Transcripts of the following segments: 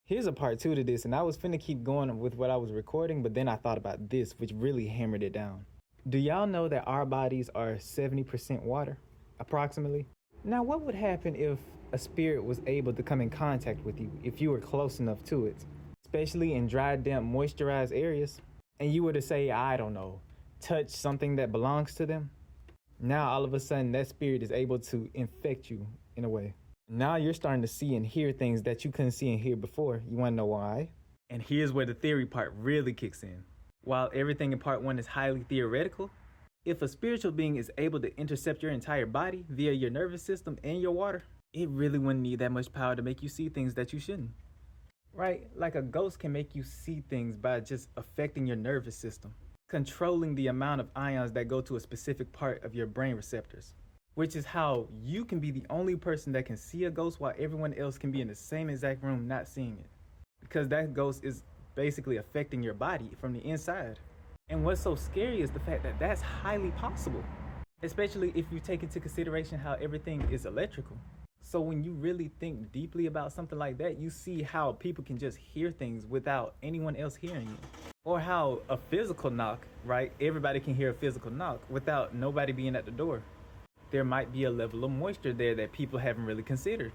Here's a part two to this, and I was finna keep going with what I was recording, but then I thought about this, which really hammered it down. Do y'all know that our bodies are 70% water, approximately? Now, what would happen if a spirit was able to come in contact with you if you were close enough to it, especially in dry, damp, moisturized areas, and you were to say, I don't know, touch something that belongs to them? Now, all of a sudden, that spirit is able to infect you in a way. Now you're starting to see and hear things that you couldn't see and hear before. You want to know why? And here's where the theory part really kicks in. While everything in part one is highly theoretical, if a spiritual being is able to intercept your entire body via your nervous system and your water, it really wouldn't need that much power to make you see things that you shouldn't. Right? Like a ghost can make you see things by just affecting your nervous system, controlling the amount of ions that go to a specific part of your brain receptors, which is how you can be the only person that can see a ghost while everyone else can be in the same exact room not seeing it. Because that ghost is basically affecting your body from the inside. And what's so scary is the fact that that's highly possible, especially if you take into consideration how everything is electrical. So when you really think deeply about something like that, you see how people can just hear things without anyone else hearing you. Or how a physical knock, right? Everybody can hear a physical knock without nobody being at the door. There might be a level of moisture there that people haven't really considered,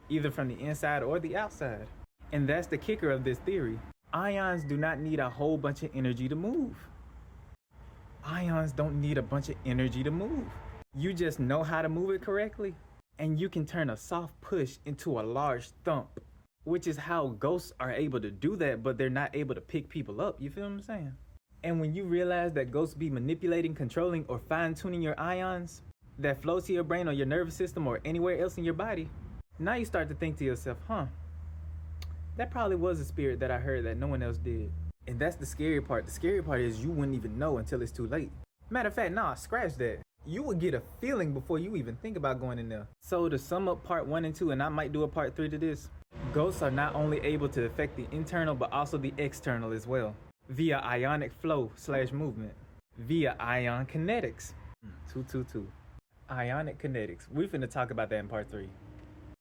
either from the inside or the outside. And that's the kicker of this theory. Ions do not need a whole bunch of energy to move. Ions don't need a bunch of energy to move. You just know how to move it correctly, and you can turn a soft push into a large thump, which is how ghosts are able to do that, but they're not able to pick people up. You feel what I'm saying? And when you realize that ghosts be manipulating, controlling, or fine-tuning your ions that flow to your brain or your nervous system or anywhere else in your body, now you start to think to yourself, that probably was a spirit that I heard that no one else did. And that's the scary part. The scary part is you wouldn't even know until it's too late. Matter of fact, scratch that. You would get a feeling before you even think about going in there. So to sum up part 1 and 2, and I might do a part 3 to this, ghosts are not only able to affect the internal but also the external as well, via ionic flow/movement, via ion kinetics. 222. Ionic kinetics. We're finna talk about that in part 3.